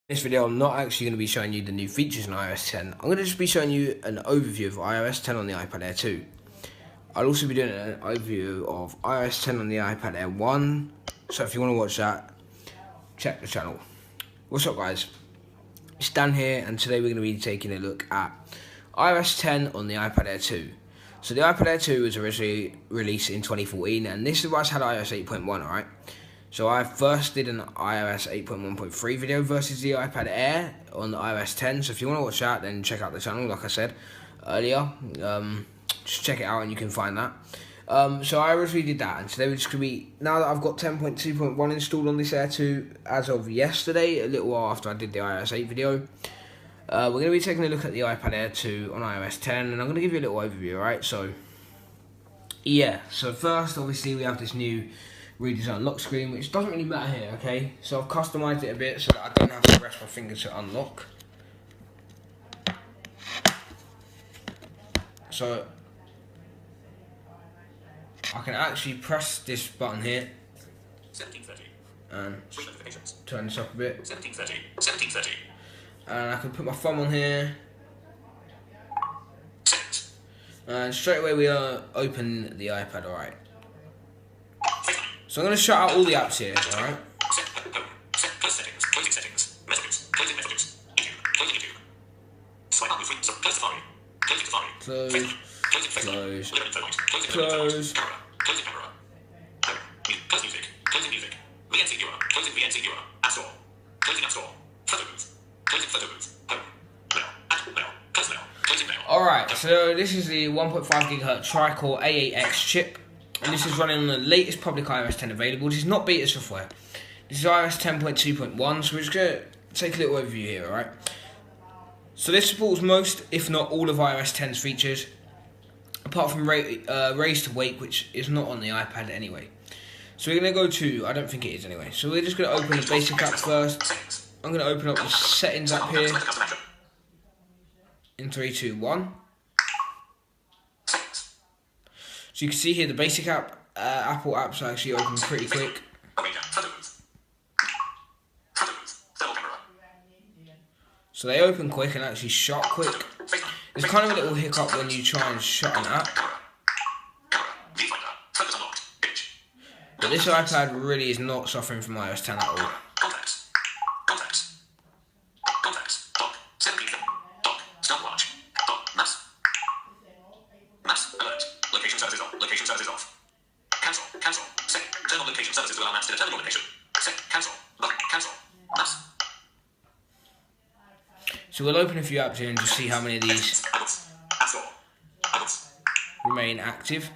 In this video, I'm not actually going to be showing you the new features in iOS 10. I'm going to just be showing you an overview of iOS 10 on the iPad Air 2. I'll also be doing an overview of iOS 10 on the iPad Air 1. So if you want to watch that, check the channel. What's up, guys? It's Dan here, and today we're going to be taking a look at iOS 10 on the iPad Air 2. So the iPad Air 2 was originally released in 2014, and this device had iOS 8.1, alright? So I first did an iOS 8.1.3 video versus the iPad Air on the iOS 10. So if you want to watch that, then check out the channel, like I said earlier. Just check it out and you can find that. So I originally did that, and today we're just going to be, now that I've got 10.2.1 installed on this Air 2 as of yesterday, a little while after I did the iOS 8 video, we're going to be taking a look at the iPad Air 2 on iOS 10, and I'm going to give you a little overview, right? So, yeah, so first, obviously, we have this new redesigned lock screen, which doesn't really matter here, okay? So I've customized it a bit so that I don't have to press my finger to unlock. So I can actually press this button here and turn this up a bit. And I can put my thumb on here. And straight away we open the iPad, alright. So I'm going to shut out all the apps here, alright? Close, close, close. Alright, so this is the 1.5 GHz tri-core A8X chip, and this is running on the latest public iOS 10 available. This is not beta software. This is iOS 10.2.1, so we're just going to take a little overview here, alright? So this supports most, if not all, of iOS 10's features, apart from raise to wake, which is not on the iPad anyway. So we're going to go to, I don't think it is anyway, so we're just going to open the basic app first. I'm going to open up the settings app here. In 3, 2, 1. So you can see here the basic app, Apple apps are actually open pretty quick. So they open quick and actually shut quick. There's kind of a little hiccup when you try and shut an app. But this iPad really is not suffering from iOS 10 at all. So we'll open a few apps here and just see how many of these remain active.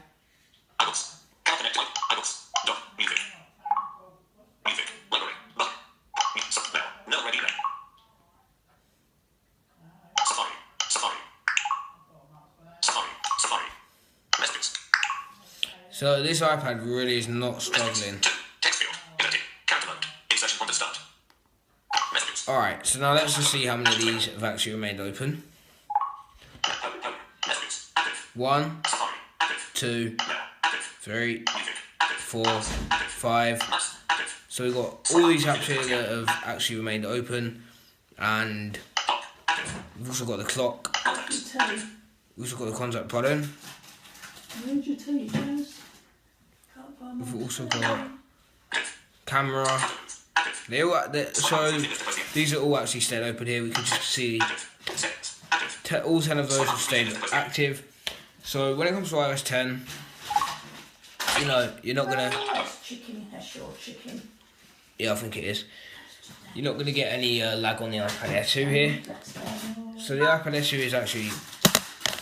So this iPad really is not struggling. Alright, so now let's just see how many of these have actually remained open. 1, 2, 3, 4, 5. So we've got all these apps here that have actually remained open, and we've also got the clock. We've also got the contact button. We've also got camera. So these are all actually stayed open here. We can just see all 10 of those have stayed active. So when it comes to iOS 10, you know, you're not gonna. Yeah, I think it is. You're not gonna get any lag on the iPad Air 2 here. So the iPad Air 2 is actually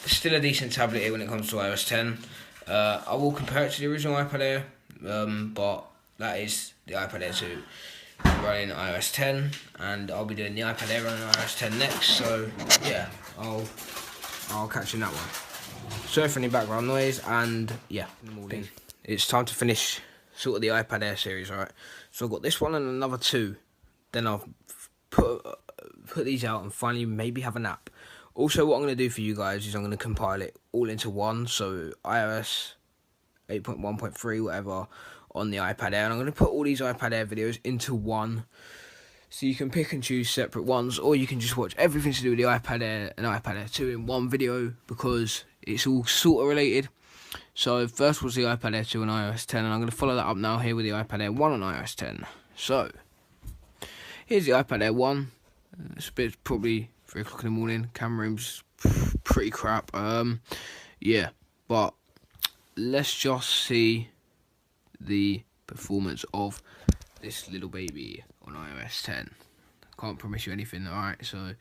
still a decent tablet here when it comes to iOS 10. I will compare it to the original iPad Air, but that is the iPad Air 2 running iOS 10, and I'll be doing the iPad Air running iOS 10 next. So yeah, I'll catch you in that one. Sorry for any background noise, and yeah, it's time to finish sort of the iPad Air series, alright? So I've got this one and another 2. Then I'll put these out and finally maybe have a nap. Also, what I'm going to do for you guys is I'm going to compile it all into one. So iOS 8.1.3, whatever, on the iPad Air, and I'm going to put all these iPad Air videos into one So you can pick and choose separate ones, or you can just watch everything to do with the iPad Air and iPad Air 2 in one video, because it's all sort of related. So first was the iPad Air 2 on iOS 10, and I'm going to follow that up now here with the iPad Air 1 on iOS 10. So, here's the iPad Air 1. It's a bit, probably 3 o'clock in the morning. Camera room's pretty crap. Yeah, but let's just see the performance of this little baby on iOS 10. Can't promise you anything, alright, so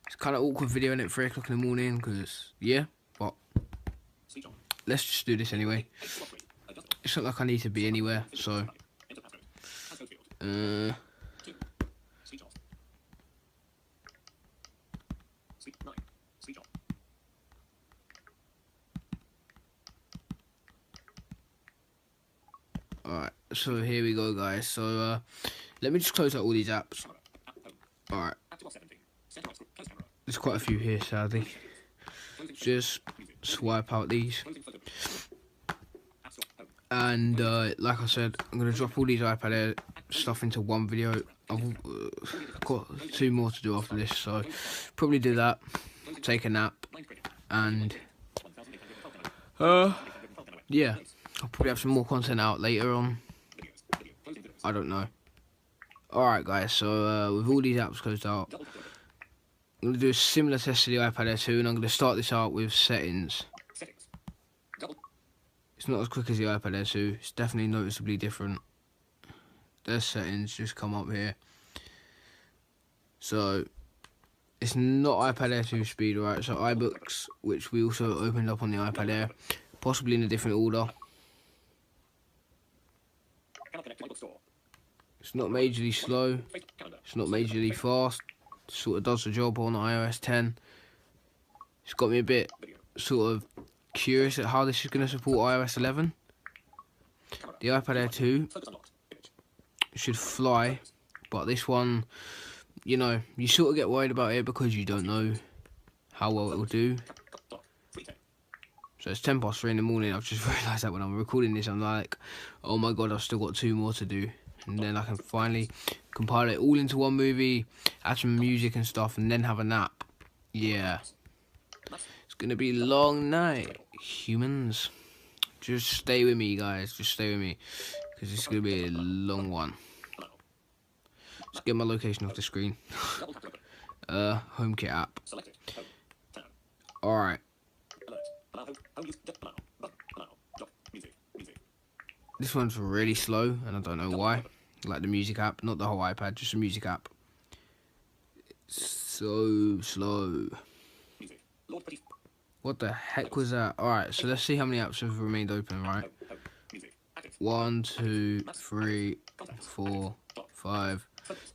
it's kind of awkward video in it, 3 o'clock in the morning, because, yeah, but let's just do this anyway. It's not like I need to be anywhere, so alright, so here we go, guys. So let me just close out all these apps. Alright, there's quite a few here, sadly. Just swipe out these, and like I said, I'm going to drop all these iPad Air stuff into one video. I've got 2 more to do after this, so probably do that, take a nap, and yeah, I'll probably have some more content out later on, I don't know. Alright guys, so with all these apps closed out, I'm going to do a similar test to the iPad Air 2, and I'm going to start this out with settings. It's not as quick as the iPad Air 2, it's definitely noticeably different. There's settings, just come up here. So, it's not iPad Air 2 speed, right? So iBooks, which we also opened up on the iPad Air, possibly in a different order. It's not majorly slow, it's not majorly fast, it sort of does the job on iOS 10. It's got me a bit sort of curious at how this is going to support iOS 11. The iPad Air 2 should fly, but this one, you know, you sort of get worried about it because you don't know how well it will do. So it's 3:10 in the morning. I've just realised that when I'm recording this, I'm like, oh my god, I've still got 2 more to do, and then I can finally compile it all into one movie, add some music and stuff, and then have a nap. Yeah, it's gonna be a long night, humans. Just stay with me, guys, just stay with me, because it's gonna be a long one. Let's get my location off the screen. HomeKit app. Alright. This one's really slow, and I don't know why. Like the music app, not the whole iPad, just the music app. It's so slow. What the heck was that? Alright, so let's see how many apps have remained open, right? 1, 2, 3, 4, 5,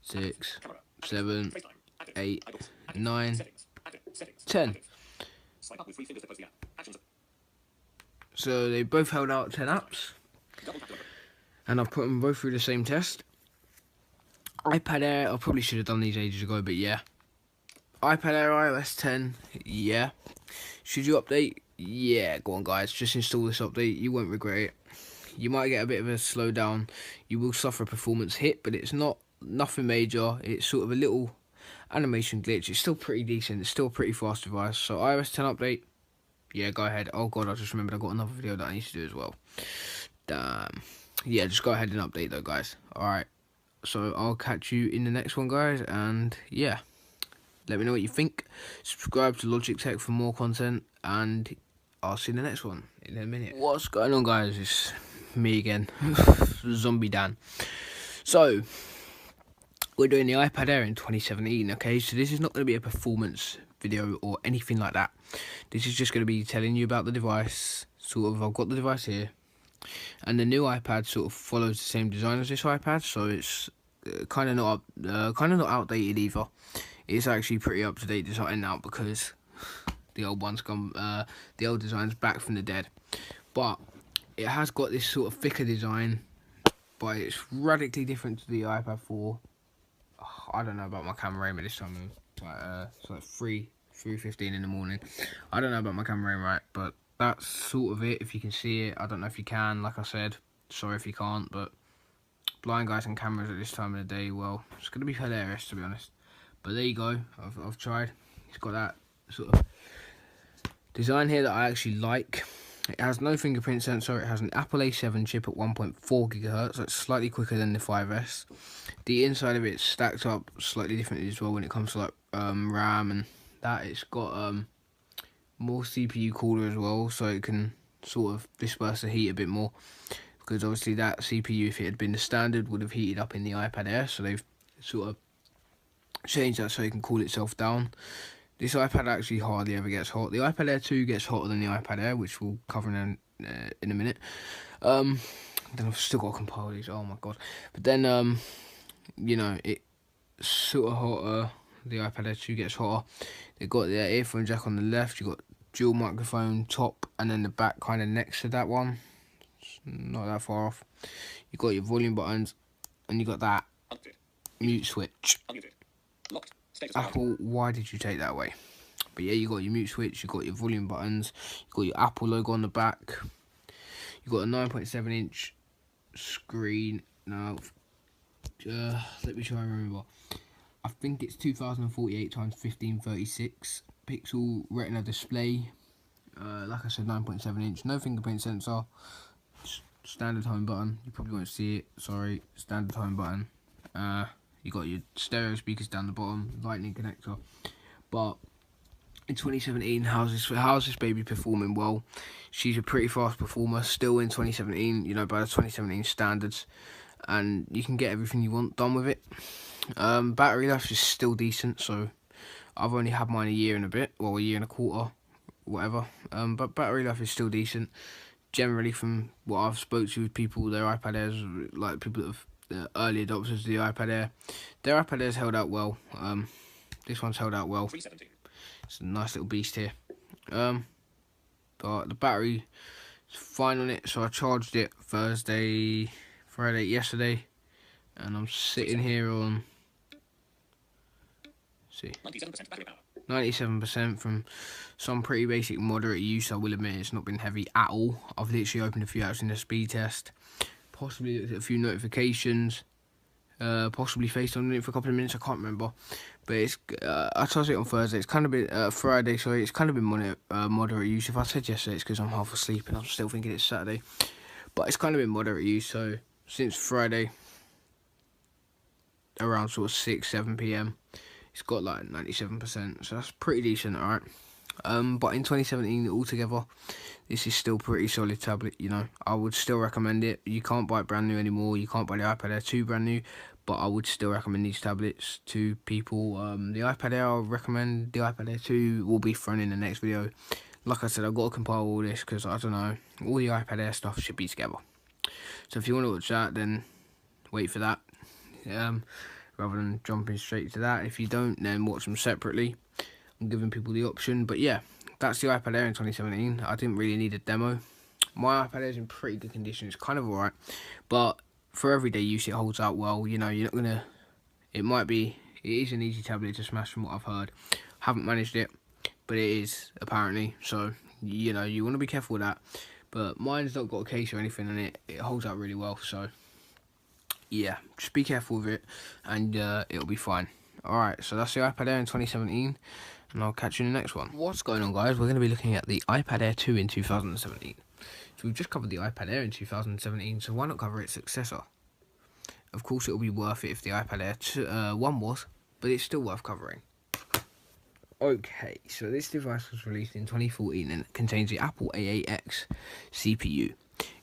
6, 7, 8, 9, 10. So they both held out 10 apps, and I've put them both through the same test. iPad Air, I probably should have done these ages ago, but yeah. iPad Air iOS 10, yeah. Should you update? Yeah, go on guys, just install this update, you won't regret it. You might get a bit of a slowdown, you will suffer a performance hit, but it's nothing major. It's sort of a little animation glitch. It's still pretty decent, it's still a pretty fast device. So iOS 10 update, yeah, go ahead. Oh god, I just remembered I got another video that I need to do as well. Damn. Yeah, just go ahead and update though, guys. Alright, so I'll catch you in the next one, guys, and yeah, let me know what you think. Subscribe to Logic Tech for more content, and I'll see you in the next one in a minute. What's going on, guys? It's me again, Zombie Dan. So we're doing the iPad Air in 2017, okay? So this is not going to be a performance video or anything like that. This is just going to be telling you about the device. Sort of, I've got the device here, and the new iPad sort of follows the same design as this iPad, so it's kind of not outdated either. It's actually pretty up to date design now, because the old one's gone. The old design's back from the dead, but it has got this sort of thicker design, but it's radically different to the iPad 4. I don't know about my camera aim at this time. It's like 3:15 in the morning. I don't know about my camera aim, right, but that's sort of it. If you can see it, I don't know if you can. Like I said, sorry if you can't, but blind guys and cameras at this time of the day, well, it's going to be hilarious, to be honest. But there you go, I've tried. It's got that sort of design here that I actually like. It has no fingerprint sensor. It has an Apple A7 chip at 1.4 GHz. That's slightly quicker than the 5S. The inside of it's stacked up slightly differently as well when it comes to like RAM and that. It's got more CPU cooler as well, so it can sort of disperse the heat a bit more. Because obviously that CPU, if it had been the standard, would have heated up in the iPad Air. So they've sort of changed that so it can cool itself down. This iPad actually hardly ever gets hot. The iPad Air 2 gets hotter than the iPad Air, which we'll cover in a minute. Then I've still got to compile these. Oh my god! But then you know, it's sort of hotter. The iPad Air 2 gets hotter. They've got the earphone jack on the left. You've got dual microphone top, and then the back kind of next to that one. It's not that far off. You've got your volume buttons, and you got that mute switch. Apple, why did you take that away? But yeah, you got your mute switch, you got your volume buttons, you got your Apple logo on the back. You got a 9.7-inch screen. Now, let me try and remember. I think it's 2048 x 1536 pixel Retina display. Like I said, 9.7-inch, no fingerprint sensor. Standard home button. You probably won't see it. Sorry, standard home button. You got your stereo speakers down the bottom, lightning connector. But in 2017, how's this baby performing? Well, she's a pretty fast performer still in 2017, you know, by the 2017 standards, and you can get everything you want done with it. Battery life is still decent, so I've only had mine a year and a bit, well, a year and a quarter, whatever. But battery life is still decent. Generally, from what I've spoke to with people, their iPad Airs, like people that have the early adopters of the iPad Air, their iPad Air's held out well. This one's held out well. It's a nice little beast here. But the battery is fine on it, so I charged it Friday, yesterday, and I'm sitting here on 97% battery power. 97% from some pretty basic moderate use. I will admit it's not been heavy at all. I've literally opened a few apps in the speed test, possibly looked at a few notifications, possibly FaceTimed it for a couple of minutes, I can't remember. But it's I charged it on Thursday. It's kind of been Friday, sorry. It's kind of been moderate use. If I said yesterday, it's because I'm half asleep and I'm still thinking it's Saturday. But it's kind of been moderate use. So since Friday, around sort of 6-7 p.m, it's got like 97%. So that's pretty decent, alright. But in 2017 altogether, this is still pretty solid tablet, you know. I would still recommend it. You can't buy it brand new anymore. You can't buy the iPad Air 2 brand new, but I would still recommend these tablets to people. The iPad Air, I'll recommend. The iPad Air 2 will be thrown in the next video. Like I said, I've got to compile all this because, I don't know, all the iPad Air stuff should be together. So if you want to watch that, then wait for that. Rather than jumping straight to that. If you don't, then watch them separately. I'm giving people the option. But yeah, that's the iPad Air in 2017. I didn't really need a demo. My iPad Air is in pretty good condition. It's kind of alright. But for everyday use, it holds out well. You know, you're not going to... It is an easy tablet to smash from what I've heard. Haven't managed it, but it is, apparently. So, you know, you want to be careful with that. But mine's not got a case or anything, and it holds out really well. So, yeah, just be careful with it, and it'll be fine. Alright, so that's the iPad Air in 2017, and I'll catch you in the next one. What's going on, guys? We're going to be looking at the iPad Air 2 in 2017. So we've just covered the iPad Air in 2017, so why not cover its successor? Of course, it'll be worth it if the iPad Air 1 was, but it's still worth covering. Okay, so this device was released in 2014, and it contains the Apple A8X CPU.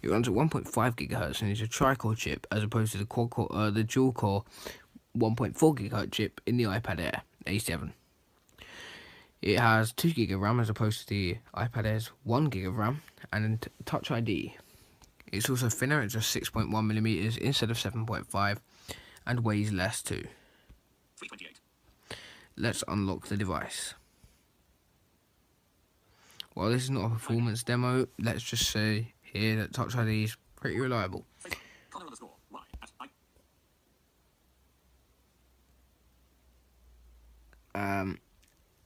It runs at 1.5 GHz and is a tri-core chip as opposed to the dual-core 1.4 GHz chip in the iPad Air A7. It has 2 GB of RAM as opposed to the iPad Air's 1 GB of RAM and Touch ID. It's also thinner at just 6.1mm instead of 7.5 and weighs less too. 328. Let's unlock the device. While this is not a performance demo, let's just say here that Touch ID is pretty reliable.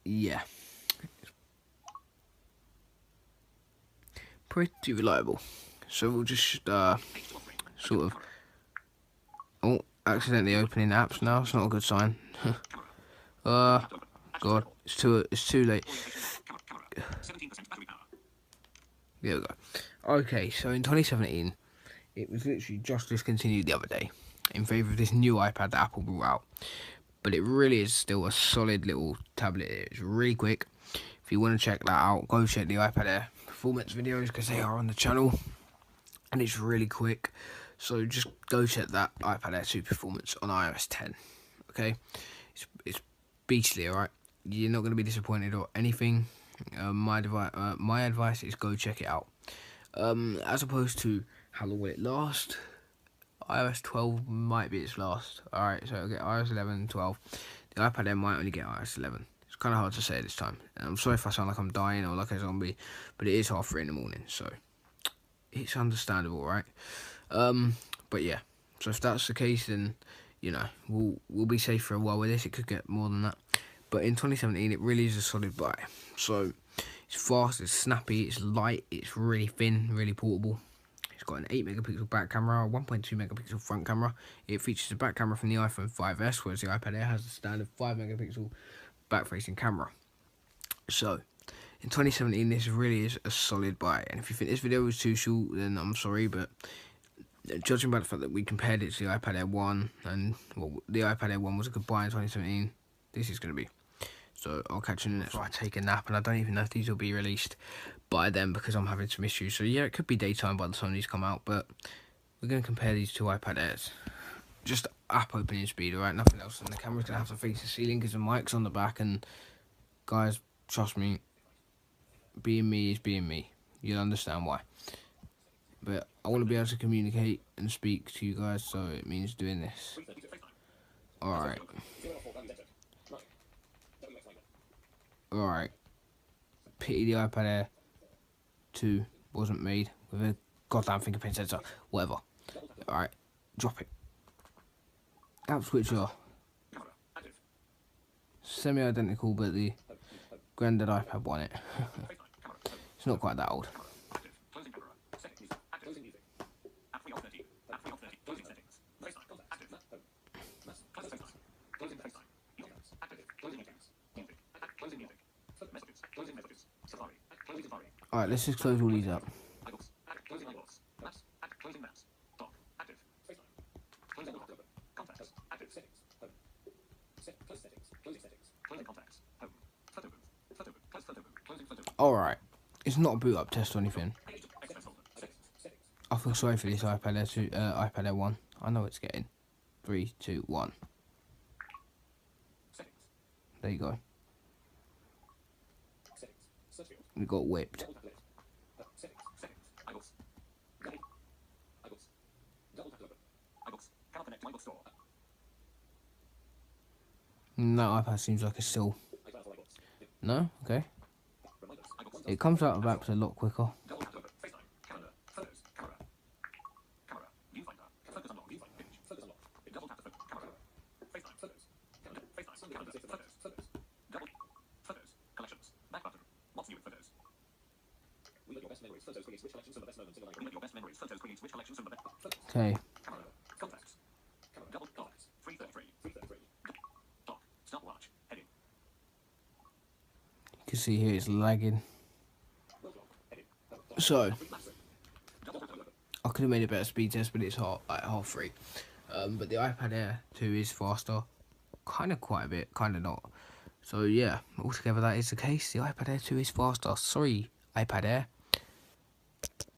Yeah. Pretty reliable. So we'll just sort of Oh, accidentally opening apps now. It's not a good sign. God, it's too late. There we go. Okay, so in 2017, it was literally just discontinued the other day in favour of this new iPad that Apple brought out. But it really is still a solid little tablet. It's really quick. If you want to check that out, go check the iPad Air performance videos because they are on the channel. And it's really quick. So just go check that iPad Air 2 performance on iOS 10. Okay? It's beastly, alright? You're not going to be disappointed or anything. My advice is go check it out. As opposed to how long will it last? iOS 12 might be its last. Alright, so I'll get iOS 11, 12. The iPad Air might only get iOS 11. It's kind of hard to say this time. I'm sorry if I sound like I'm dying or like a zombie, but it is 3:30 in the morning, so it's understandable, right? But yeah, so if that's the case, then you know we'll be safe for a while with this. It could get more than that, but in 2017, it really is a solid buy. So it's fast, it's snappy, it's light, it's really thin, really portable. It's got an 8 megapixel back camera, a 1.2 megapixel front camera. It features a back camera from the iPhone 5S, whereas the iPad Air has a standard 5 megapixel back-facing camera. So in 2017, this really is a solid buy. And if you think this video was too short, then I'm sorry, but judging by the fact that we compared it to the iPad Air 1, and well, the iPad Air 1 was a good buy in 2017, this is going to be. So I'll catch you in the next one. I take a nap, and I don't even know if these will be released by then because I'm having some issues. So yeah, it could be daytime by the time these come out, but we're going to compare these two iPad Airs. Just app opening speed, alright? Nothing else. And the camera's going to have to face the ceiling because the mic's on the back. And guys, trust me, being me is being me. You'll understand why. But I want to be able to communicate and speak to you guys, so it means doing this. Alright. Alright. Pity the iPad Air 2 wasn't made with a goddamn fingerprint sensor. Whatever. Alright. Drop it. App switcher. Semi-identical, but the granddad iPad won it. It's not quite that old. Alright, let's just close all these up. Alright, it's not a boot up test or anything. I feel sorry for this iPad Air 2, iPad Air 1. I know it's getting 3, 2, 1. There you go. We got whipped. No, iPad seems like it's still... No? Okay. It comes out of apps a lot quicker. Okay. You can see here it's lagging. So I could have made a better speed test, but it's hot at 3:30. But the iPad Air 2 is faster, kind of quite a bit, kind of not. So yeah, altogether that is the case. The iPad Air 2 is faster. Sorry, iPad Air.